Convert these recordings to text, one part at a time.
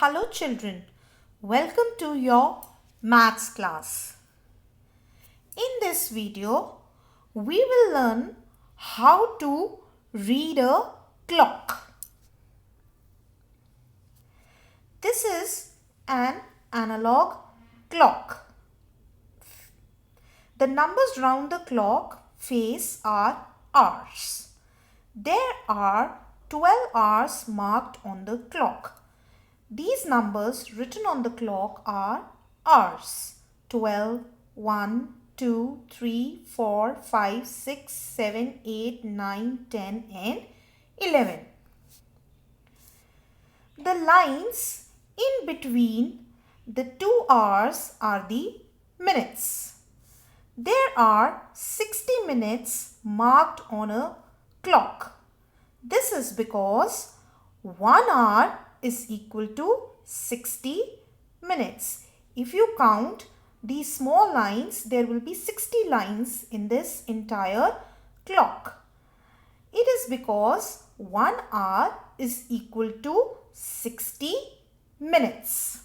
Hello children, welcome to your maths class. In this video, we will learn how to read a clock. This is an analog clock. The numbers round the clock face are hours. There are 12 hours marked on the clock. These numbers written on the clock are hours: 12, 1, 2, 3, 4, 5, 6, 7, 8, 9, 10 and 11. The lines in between the two hours are the minutes. There are 60 minutes marked on a clock. This is because 1 hour is equal to 60 minutes. If you count these small lines, there will be 60 lines in this entire clock. It is because 1 hour is equal to 60 minutes.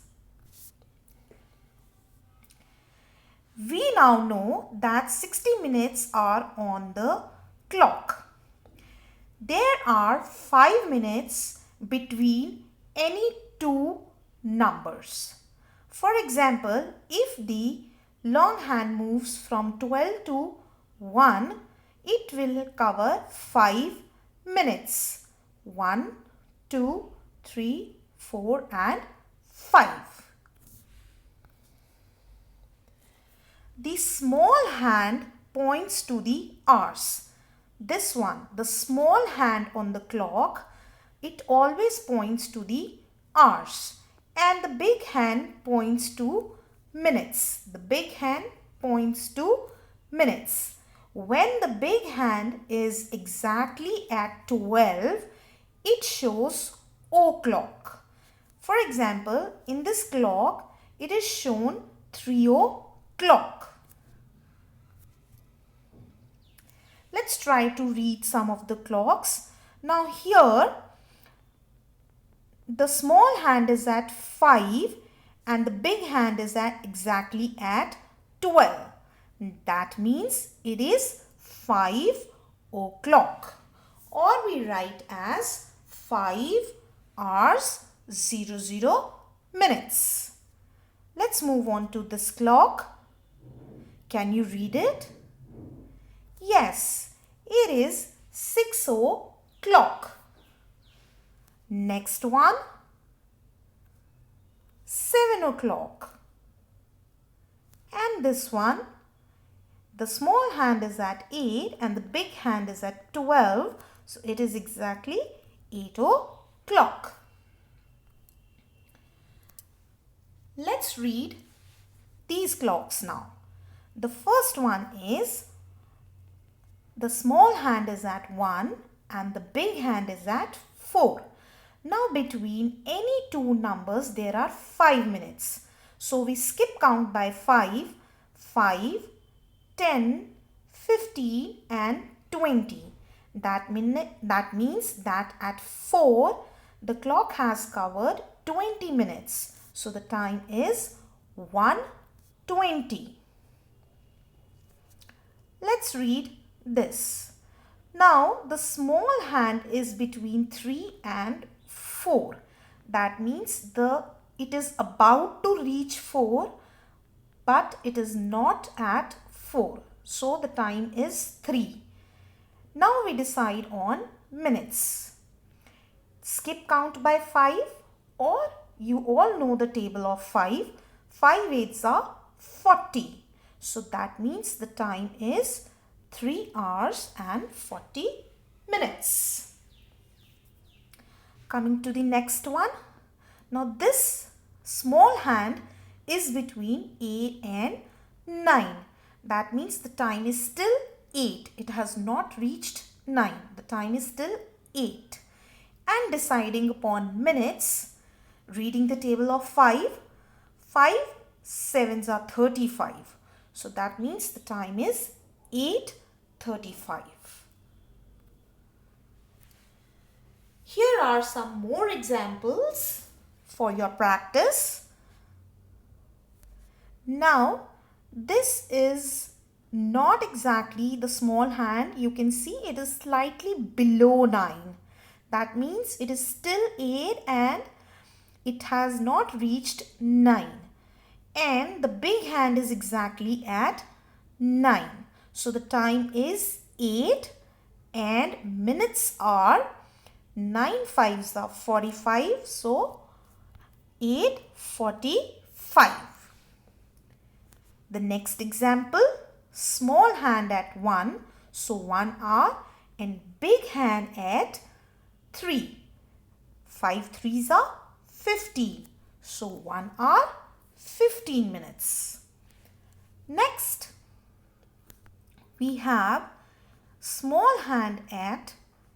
We now know that 60 minutes are on the clock. There are 5 minutes between any two numbers. For example, if the long hand moves from 12 to 1, it will cover 5 minutes. 1, 2, 3, 4 and 5. The small hand points to the hours. This one, the small hand on the clock, it always points to the hours, and the big hand points to minutes. The big hand points to minutes. When the big hand is exactly at 12, it shows o'clock. For example, in this clock, it is shown 3 o'clock. Let's try to read some of the clocks. Now here, the small hand is at 5 and the big hand is exactly at 12. That means it is 5 o'clock, or we write as 5 hours 00 minutes. Let's move on to this clock. Can you read it? Yes, it is 6 o'clock. Next one, 7 o'clock. And this one, the small hand is at 8 and the big hand is at 12. So it is exactly 8 o'clock. Let's read these clocks now. The first one is the small hand is at 1 and the big hand is at 4. Now between any two numbers there are 5 minutes. So we skip count by 5, 5, 10, 15 and 20. That means that at 4 the clock has covered 20 minutes. So the time is 1:20. Let's read this. Now the small hand is between 3 and 4. That means it is about to reach 4, but it is not at 4. So the time is 3. Now we decide on minutes. Skip count by 5, or you all know the table of 5. 5 8s are 40. So that means the time is 3 hours and 40 minutes. Coming to the next one. Now this small hand is between 8 and 9. That means the time is still 8. It has not reached 9. The time is still 8. And deciding upon minutes, reading the table of 5, 5 7s are 35. So that means the time is 8:35. Here are some more examples for your practice. Now, this is not exactly the small hand. You can see it is slightly below 9. That means it is still 8 and it has not reached 9. And the big hand is exactly at 9. So the time is 8 and minutes are 9 fives are 45. So 8:45. The next example, small hand at 1, so 1 hour, and big hand at 3. 5 threes are 15, so 1 hour, 15 minutes. Next, we have small hand at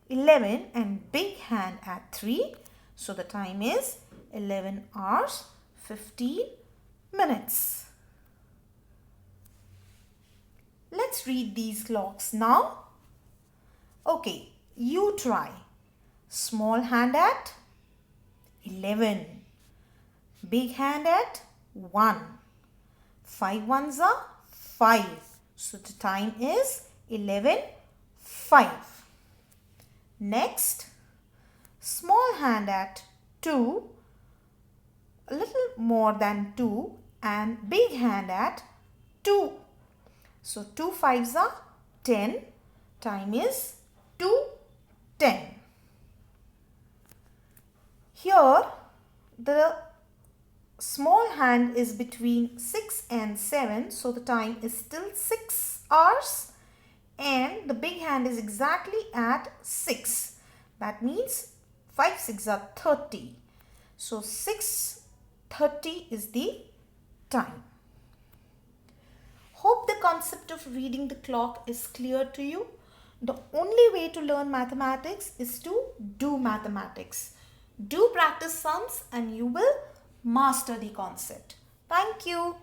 11 and big hand at 3, so the time is 11 hours, 15 minutes. Let's read these clocks now. Okay, you try. Small hand at 11. Big hand at 1. 5 ones are 5. So the time is 11:05. Next, small hand at 2. A little more than 2. And big hand at 2. So 2 fives are 10. Time is 2:10. Here the small hand is between 6 and 7. So the time is still 6 hours. And the big hand is exactly at 6. That means 5 6 are 30. So 6:30 is the time. Hope the concept of reading the clock is clear to you. The only way to learn mathematics is to do mathematics. Do practice sums and you will master the concept. Thank you.